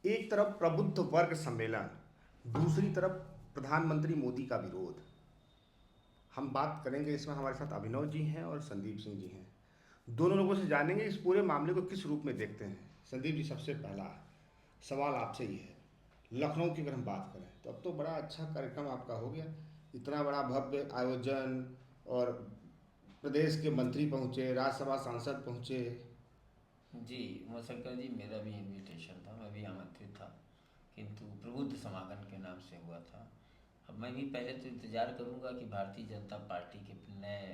एक तरफ प्रबुद्ध वर्ग सम्मेलन, दूसरी तरफ प्रधानमंत्री मोदी का विरोध। हम बात करेंगे इसमें, हमारे साथ अभिनव जी हैं और संदीप सिंह जी हैं। दोनों लोगों से जानेंगे इस पूरे मामले को किस रूप में देखते हैं। संदीप जी, सबसे पहला सवाल आपसे ही है। लखनऊ की अगर हम बात करें तो अब तो बड़ा अच्छा कार्यक्रम आपका हो गया, इतना बड़ा भव्य आयोजन, और प्रदेश के मंत्री पहुंचे, राज्यसभा सांसद पहुंचे। जी, मुशक्कर जी, मेरा भी इनविटेशन था, मैं भी आमंत्रित था, किंतु प्रबुद्ध समागम के नाम से हुआ था। अब मैं भी पहले तो इंतज़ार करूंगा कि भारतीय जनता पार्टी के नए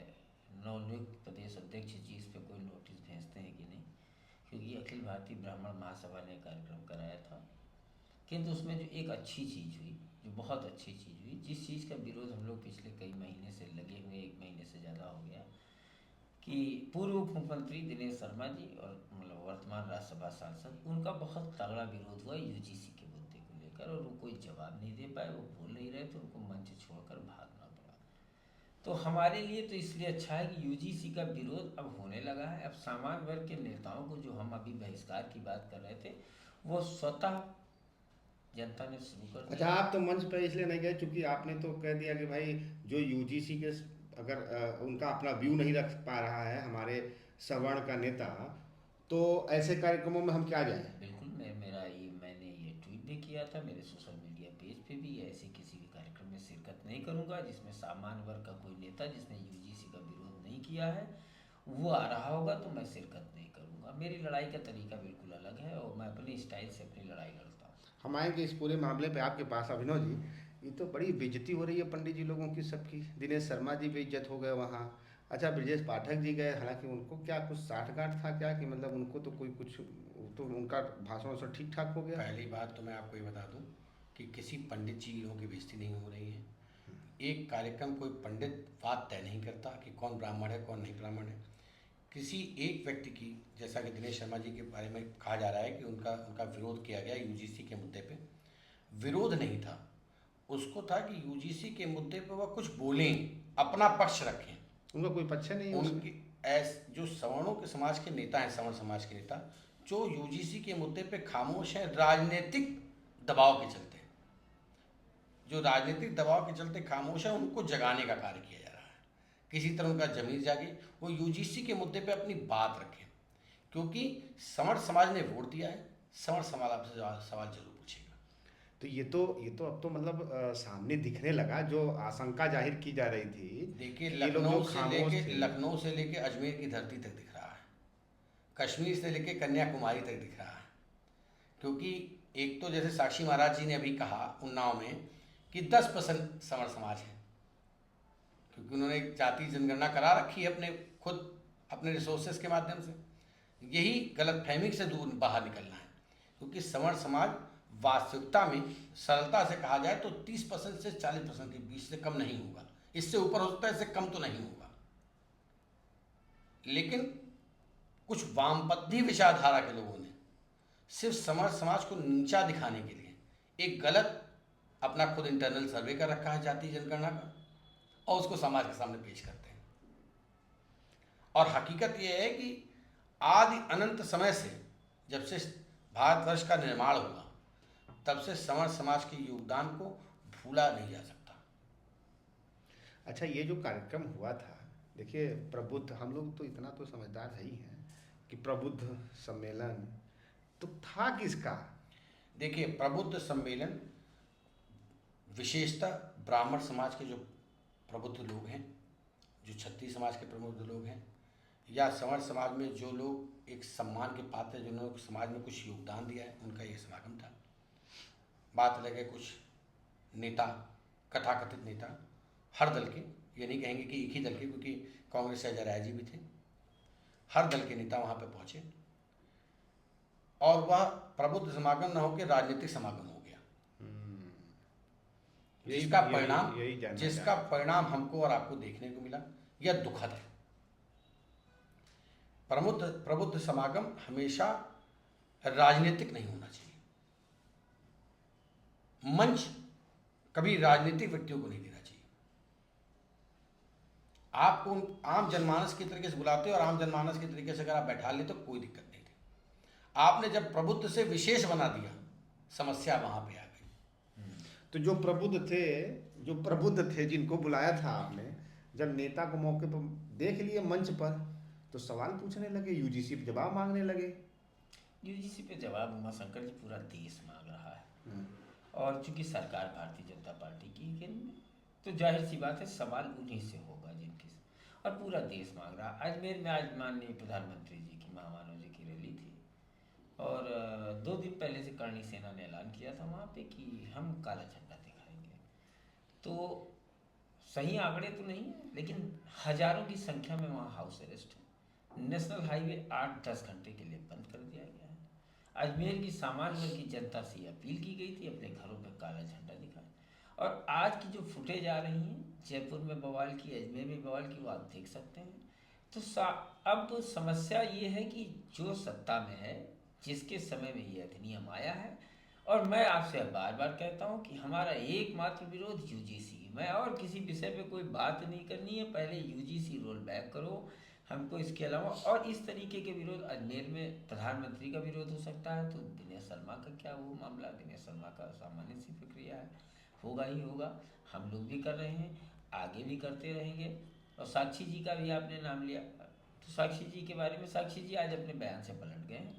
नवनियुक्त प्रदेश अध्यक्ष जी इस पे कोई नोटिस भेजते हैं कि नहीं, क्योंकि अखिल भारतीय ब्राह्मण महासभा ने कार्यक्रम कराया था। किंतु उसमें जो एक अच्छी चीज़ हुई, जो बहुत अच्छी चीज़ हुई, जिस चीज़ का विरोध हम लोग पिछले कई महीने से लगे हुए, एक महीने से ज़्यादा हो गया, कि पूर्व उप मुख्यमंत्री दिनेश शर्मा जी और मतलब वर्तमान राज्यसभा सांसद, उनका बहुत तगड़ा विरोध हुआ यूजीसी के मुद्दे को लेकर, और वो कोई जवाब नहीं दे पाए, वो बोल नहीं रहे, तो उनको मंच छोड़कर भागना पड़ा। तो हमारे लिए तो इसलिए अच्छा है कि यूजीसी का विरोध अब होने लगा है। अब सामान्य वर्ग के नेताओं को, जो हम अभी बहिष्कार की बात कर रहे थे, वो स्वतः जनता ने शुरू कर अच्छा, दिया। आप तो मंच पर इसलिए नहीं गए क्योंकि आपने तो कह दिया कि भाई जो यूजीसी के अगर उनका अपना व्यू नहीं रख पा रहा है हमारे सवर्ण का नेता, तो ऐसे कार्यक्रमों में हम क्या जाएं। बिल्कुल, मैंने ये ट्वीट भी किया था मेरे सोशल मीडिया पेज पे भी, ऐसे किसी भी कार्यक्रम में शिरकत नहीं करूंगा जिसमें सामान्य वर्ग का कोई नेता जिसने यूजीसी का विरोध नहीं किया है वो आ रहा होगा, तो मैं शिरकत नहीं करूंगा। मेरी लड़ाई का तरीका बिल्कुल अलग है और मैं अपनी स्टाइल से अपनी लड़ाई लड़ता हूँ। हम आएंगे इस पूरे मामले पे आपके पास। अभिनव जी, ये तो बड़ी बेइज्जती हो रही है पंडित जी लोगों की सबकी। दिनेश शर्मा जी बेइज्जत हो गए वहाँ। अच्छा, ब्रजेश पाठक जी गए, हालांकि उनको क्या कुछ साठ गांठ था क्या, कि मतलब उनको तो कोई कुछ, तो उनका भाषण वाषण ठीक ठाक हो गया। पहली बात तो मैं आपको ये बता दूं कि किसी पंडित जी लोगों की बेइज्जती नहीं हो रही है। एक कार्यक्रम कोई पंडित बात तय नहीं करता कि कौन ब्राह्मण है कौन नहीं ब्राह्मण है। किसी एक व्यक्ति की, जैसा कि दिनेश शर्मा जी के बारे में कहा जा रहा है कि उनका उनका विरोध किया गया यूजीसी के मुद्दे पे, विरोध नहीं था। उसको था कि यूजीसी के मुद्दे पे वह कुछ बोलें, अपना पक्ष रखें। उनका कोई पक्ष नहीं है उसमें। उनके जो सवर्णों के समाज के नेता हैं, सवर्ण समाज के नेता, जो यूजीसी के मुद्दे पे खामोश हैं राजनीतिक दबाव के चलते, जो राजनीतिक दबाव के चलते खामोश है, उनको जगाने का कार्य किया जा रहा है। किसी तरह उनका जमीर जागे, वो यूजीसी के मुद्दे पे अपनी बात रखें, क्योंकि सवर्ण समाज ने वोट दिया है। सवर्ण समाज आपसे सवाल जरूर पूछेगा। तो ये तो अब तो मतलब सामने दिखने लगा, जो आशंका जाहिर की जा रही थी देखिए, कि ये लोग जो खामोश थे। लखनऊ से लेके अजमेर की धरती तक दिख रहा है, कश्मीर से लेके कन्याकुमारी तक दिख रहा है। क्योंकि एक तो जैसे साक्षी महाराज जी ने अभी कहा उन्नाव में कि 10% सवर्ण समाज है, क्योंकि उन्होंने एक जाति जनगणना करा रखी है अपने खुद अपने रिसोर्सेज के माध्यम से। यही गलतफहमी से दूर बाहर निकलना है, क्योंकि सवर्ण समाज वास्तविकता में सरलता से कहा जाए तो 30% से 40% के बीच से कम नहीं होगा। इससे ऊपर हो सकता है, इससे कम तो नहीं होगा। लेकिन कुछ वामपंथी विचारधारा के लोगों ने सिर्फ समाज को नीचा दिखाने के लिए एक गलत अपना खुद इंटरनल सर्वे कर रखा है जाति जनगणना का, और उसको समाज के सामने पेश करते हैं। और हकीकत यह है कि आदि अनंत समय से, जब से भारतवर्ष का निर्माण हुआ, तब से सवर्ण समाज के योगदान को भूला नहीं जा सकता। अच्छा, ये जो कार्यक्रम हुआ था, देखिए प्रबुद्ध, हम लोग तो इतना तो समझदार है ही हैं कि प्रबुद्ध सम्मेलन तो था किसका। देखिए, प्रबुद्ध सम्मेलन विशेषतः ब्राह्मण समाज के जो प्रबुद्ध लोग हैं, जो क्षत्रिय समाज के प्रबुद्ध लोग हैं, या सवर्ण समाज में जो लोग एक सम्मान के पात्र हैं, जिन्होंने समाज में कुछ योगदान दिया है, उनका ये समागम था। बात अलग है, कुछ नेता, कथाकथित नेता, हर दल के, ये नहीं कहेंगे कि एक ही दल के, क्योंकि कांग्रेस से अजय राय जी भी थे, हर दल के नेता वहाँ पे पहुँचे, और वह प्रबुद्ध समागम न होकर राजनीतिक समागम हो गया। जिसका परिणाम हमको और आपको देखने को मिला, यह दुखद है। प्रबुद्ध समागम हमेशा राजनीतिक नहीं होना चाहिए। मंच कभी राजनीतिक व्यक्तियों को नहीं देना चाहिए। आपको आम जनमानस के तरीके से बुलाते और आम जनमानस के तरीके से अगर आप बैठा लेते तो कोई दिक्कत नहीं थी। आपने जब प्रबुद्ध से विशेष बना दिया समस्या वहाँ पे आ गई। तो जो प्रबुद्ध थे जिनको बुलाया था आपने, जब नेता को मौके पर देख लिए मंच पर, तो सवाल पूछने लगे, यूजीसी पे जवाब मांगने लगे। यूजीसी पे जवाब उमाशंकर जी पूरा देश मांग रहा है, हम्म। और चूंकि सरकार भारतीय जनता पार्टी की है, तो जाहिर सी बात है सवाल उन्हीं से होगा जिनकी, और पूरा देश मांग रहा है। अजमेर में आज माननीय प्रधानमंत्री जी की, महामानव जी की रैली थी, और 2 दिन पहले से करणी सेना ने ऐलान किया था वहाँ पे कि हम काला झंडा दिखाएंगे। तो सही आंकड़े तो नहीं है, लेकिन हजारों की संख्या में वहाँ हाउस अरेस्ट है। नेशनल हाईवे 8-10 घंटे के लिए बंद कर दिया गया है। अजमेर की सामान्य वर्ग की जनता से अपील की गई थी अपने घरों पर काला झंडा दिखाएं, और आज की जो फुटेज आ रही हैं, जयपुर में बवाल की, अजमेर में बवाल की, वो आप देख सकते हैं। तो अब समस्या ये है कि जो सत्ता में है, जिसके समय में ये अधिनियम आया है, और मैं आपसे बार बार कहता हूँ कि हमारा एकमात्र विरोध यूजीसी, मैं और किसी विषय पे कोई बात नहीं करनी है, पहले यूजीसी रोल बैक करो हमको। इसके अलावा और इस तरीके के विरोध, अजमेर में प्रधानमंत्री का विरोध हो सकता है, तो दिनेश शर्मा का क्या वो मामला, दिनेश शर्मा का सामान्य सी प्रक्रिया है, होगा ही होगा। हम लोग भी कर रहे हैं, आगे भी करते रहेंगे। और साक्षी जी का भी आपने नाम लिया, तो साक्षी जी के बारे में, साक्षी जी आज अपने बयान से पलट गए हैं।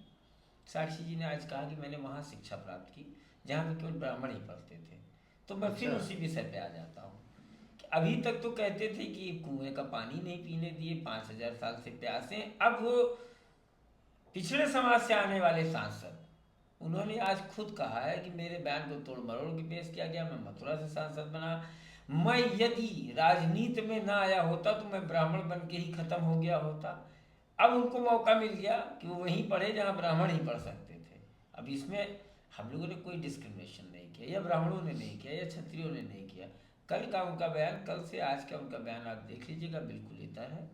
साक्षी जी ने आज कहा कि मैंने वहाँ शिक्षा प्राप्त की जहाँ पे केवल ब्राह्मण ही पढ़ते थे। तो मैं फिर अच्छा। उसी विषय पे आ जाता हूँ कि अभी तक तो कहते थे कि कुएं का पानी नहीं पीने दिए, 5000 साल से प्यासे हैं। अब वो पिछड़े समाज से आने वाले सांसद, उन्होंने आज खुद कहा है कि मेरे बयान को तोड़ मरोड़ के पेश किया गया, मैं मथुरा से सांसद बना, मैं यदि राजनीति में ना आया होता तो मैं ब्राह्मण बन के ही खत्म हो गया होता। अब उनको मौका मिल गया कि वो वहीं पढ़े जहाँ ब्राह्मण ही पढ़ सकते थे। अब इसमें हम लोगों ने कोई डिस्क्रिमिनेशन नहीं किया, या ब्राह्मणों ने नहीं किया, या क्षत्रियों ने नहीं किया। कल का उनका बयान, कल से आज का उनका बयान आप देख लीजिएगा, बिल्कुल इतर है।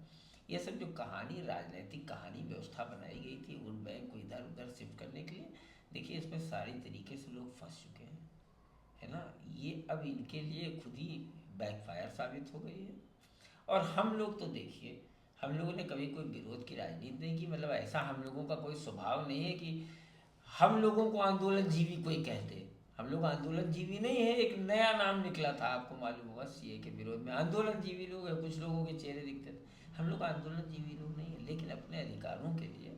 ये सब जो कहानी, राजनीतिक कहानी, व्यवस्था बनाई गई थी वोट बैंक को इधर उधर शिफ्ट करने के लिए, देखिए इसमें सारी तरीके से लोग फंस चुके हैं, है ना। ये अब इनके लिए खुद ही बैकफायर साबित हो गई है। और हम लोग तो देखिए, हम लोगों ने कभी कोई विरोध की राजनीति नहीं की, मतलब ऐसा हम लोगों का कोई स्वभाव नहीं है कि हम लोगों को आंदोलन जीवी कोई कहते। हम लोग आंदोलन जीवी नहीं है, एक नया नाम निकला था, आपको मालूम होगा, सीए के विरोध में आंदोलन जीवी लोग हैं, कुछ लोगों के चेहरे दिखते थे। हम लोग आंदोलन जीवी लोग नहीं है, लेकिन अपने अधिकारों के लिए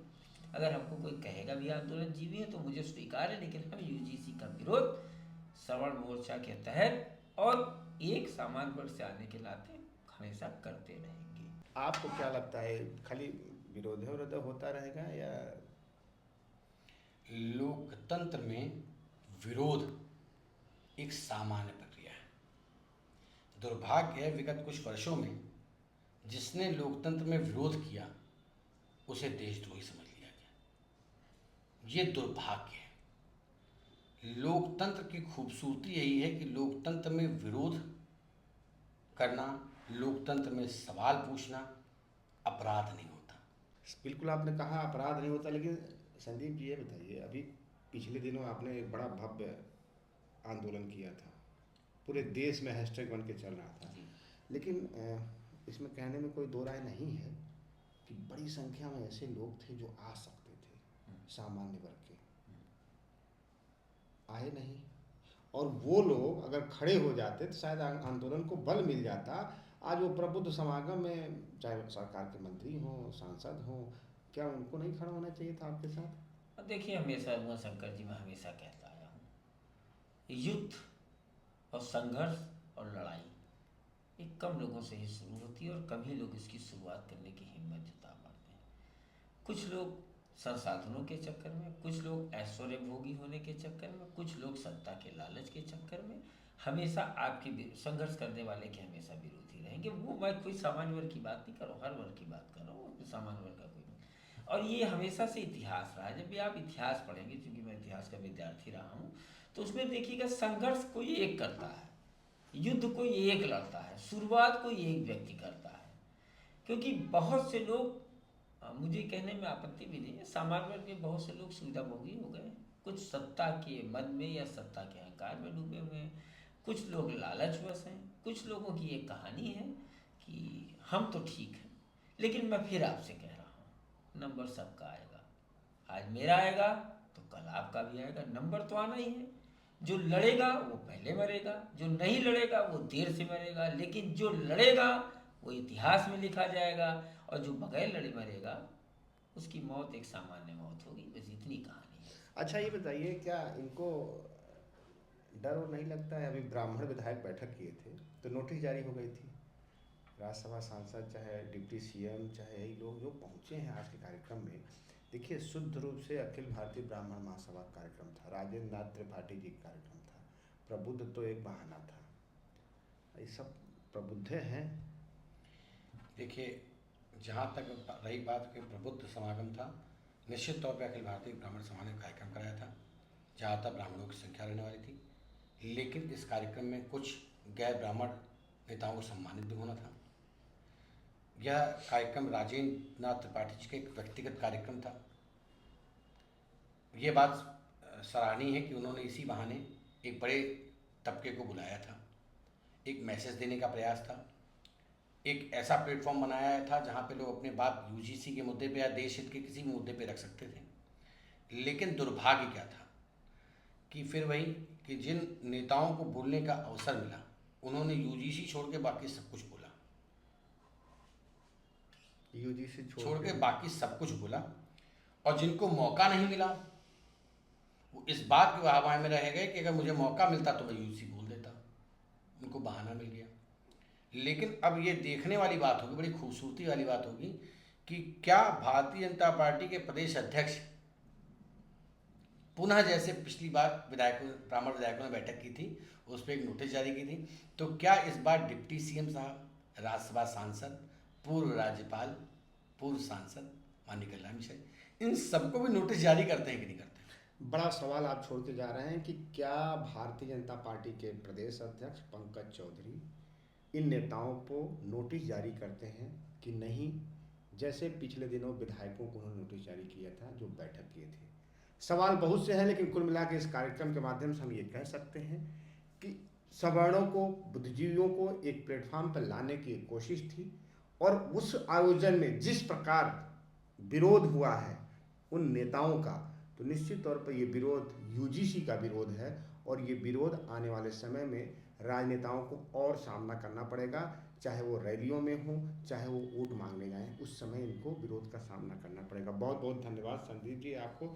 अगर हमको कोई कहेगा भी आंदोलन जीवी है तो मुझे स्वीकार है, लेकिन हम यूजीसी का विरोध सवर्ण मोर्चा के तहत और एक सामान्य वर्ग से आने के नाते हमेशा करते रहेंगे। आपको क्या लगता है, खाली विरोध होता रहेगा, या लोकतंत्र में विरोध एक सामान्य प्रक्रिया है। दुर्भाग्य है, विगत कुछ वर्षों में जिसने लोकतंत्र में विरोध किया उसे देशद्रोही समझ लिया गया। ये दुर्भाग्य है। लोकतंत्र की खूबसूरती यही है कि लोकतंत्र में विरोध करना, लोकतंत्र में सवाल पूछना अपराध नहीं होता। बिल्कुल आपने कहा अपराध नहीं होता, लेकिन संदीप जी ये बताइए, अभी पिछले दिनों आपने एक बड़ा भव्य आंदोलन किया था, पूरे देश में हैशटैग बन के चल रहा था, लेकिन इसमें कहने में कोई दो राय नहीं है कि बड़ी संख्या में ऐसे लोग थे जो आ सकते थे, सामान्य वर्ग के, आए नहीं। और वो लोग अगर खड़े हो जाते तो शायद आंदोलन को बल मिल जाता। आज वो प्रबुद्ध समागम में, चाहे सरकार के मंत्री हों, सांसद हों, क्या उनको नहीं खड़ा होना चाहिए था आपके साथ? अब देखिए, हमेशा उमाशंकर जी, मैं हमेशा कहता आया हूँ, युद्ध और संघर्ष और लड़ाई ये कम लोगों से ही शुरू होती है, और कम ही लोग इसकी शुरुआत करने की हिम्मत जुटा पाते हैं। कुछ लोग संसाधनों के चक्कर में, कुछ लोग ऐश्वर्य भोगी होने के चक्कर में, कुछ लोग सत्ता के लालच के चक्कर में हमेशा आपके संघर्ष करने वाले के हमेशा विरोधी रहेंगे। वो मैं कोई सामान्य वर्ग की बात नहीं कर रहा हूँ, हर वर्ग की बात कर रहा हूँ, सामान्य वर्ग का कोई नहीं। और ये हमेशा से इतिहास रहा है। जब भी आप इतिहास पढ़ेंगे, क्योंकि मैं इतिहास का विद्यार्थी रहा हूँ, तो उसमें देखिएगा संघर्ष कोई एक करता है, युद्ध कोई एक लड़ता है, शुरुआत कोई एक व्यक्ति करता है। क्योंकि बहुत से लोग, मुझे कहने में आपत्ति भी नहीं है, सामान्य वर्ग के बहुत से लोग सुविधाभोगी हो गए, कुछ सत्ता के मद में या सत्ता के अहंकार में डूबे हुए हैं, कुछ लोग लालचवश हैं, कुछ लोगों की एक कहानी है कि हम तो ठीक हैं। लेकिन मैं फिर आपसे कह रहा हूँ, नंबर सबका आएगा। आज मेरा आएगा तो कल आपका भी आएगा। नंबर तो आना ही है। जो लड़ेगा वो पहले मरेगा, जो नहीं लड़ेगा वो देर से मरेगा, लेकिन जो लड़ेगा वो इतिहास में लिखा जाएगा, और जो बगैर लड़े मरेगा उसकी मौत एक सामान्य मौत होगी। बस इतनी कहानी है। अच्छा ये बताइए, क्या इनको डर और नहीं लगता है? अभी ब्राह्मण विधायक बैठक किए थे तो नोटिस जारी हो गई थी। राज्यसभा सांसद चाहे डिप्टी सीएम चाहे यही लोग जो पहुंचे हैं आज के कार्यक्रम में, देखिए शुद्ध रूप से अखिल भारतीय ब्राह्मण महासभा का कार्यक्रम था, राजेंद्र नाथ त्रिपाठी जी का कार्यक्रम था। प्रबुद्ध तो एक बहाना था, ये सब प्रबुद्ध हैं। देखिए, जहाँ तक रही बात कि प्रबुद्ध समागम था, निश्चित तौर पर अखिल भारतीय ब्राह्मण सभा ने कार्यक्रम कराया था, जहाँ तक ब्राह्मणों की संख्या रहने वाली थी। लेकिन इस कार्यक्रम में कुछ गैर ब्राह्मण नेताओं को सम्मानित भी होना था। यह कार्यक्रम राजेंद्र नाथ त्रिपाठी जी का एक व्यक्तिगत कार्यक्रम था। ये बात सराहनीय है कि उन्होंने इसी बहाने एक बड़े तबके को बुलाया था, एक मैसेज देने का प्रयास था, एक ऐसा प्लेटफॉर्म बनाया था जहाँ पे लोग अपने बात यूजीसी के मुद्दे पे या देश हित के किसी भी मुद्दे पे रख सकते थे। लेकिन दुर्भाग्य क्या था कि फिर वही कि जिन नेताओं को बोलने का अवसर मिला उन्होंने यूजीसी छोड़ के बाकी सब कुछ बोला, यूजीसी छोड़ के बाकी सब कुछ बोला। और जिनको मौका नहीं मिला वो इस बात के वाहवाही में रह गए कि अगर मुझे मौका मिलता तो मैं यूजीसी बोल देता, उनको बहाना मिल गया। लेकिन अब ये देखने वाली बात होगी, बड़ी खूबसूरती वाली बात होगी कि क्या भारतीय जनता पार्टी के प्रदेश अध्यक्ष पुनः, जैसे पिछली बार ब्राह्मण विधायकों ने बैठक की थी उस पर एक नोटिस जारी की थी, तो क्या इस बार डिप्टी सीएम साहब, राज्यसभा सांसद, पूर्व राज्यपाल, पूर्व सांसद माननीय कल्याण मिश्र, इन सबको भी नोटिस जारी करते हैं कि नहीं करते? बड़ा सवाल आप छोड़ के जा रहे हैं कि क्या भारतीय जनता पार्टी के प्रदेश अध्यक्ष पंकज चौधरी इन नेताओं को नोटिस जारी करते हैं कि नहीं, जैसे पिछले दिनों विधायकों को उन्होंने नोटिस जारी किया था जो बैठक किए थे। सवाल बहुत से हैं, लेकिन कुल मिला के इस कार्यक्रम के माध्यम से हम ये कह सकते हैं कि सवर्णों को, बुद्धिजीवियों को एक प्लेटफॉर्म पर लाने की एक कोशिश थी, और उस आयोजन में जिस प्रकार विरोध हुआ है उन नेताओं का, तो निश्चित तौर पर ये विरोध यूजीसी का विरोध है, और ये विरोध आने वाले समय में राजनेताओं को और सामना करना पड़ेगा, चाहे वो रैलियों में हो, चाहे वो वोट मांगने जाएं, उस समय इनको विरोध का सामना करना पड़ेगा। बहुत बहुत धन्यवाद संदीप जी आपको,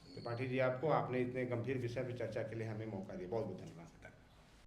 त्रिपाठी जी आपको, आपने इतने गंभीर विषय पर चर्चा के लिए हमें मौका दिया। बहुत बहुत धन्यवाद।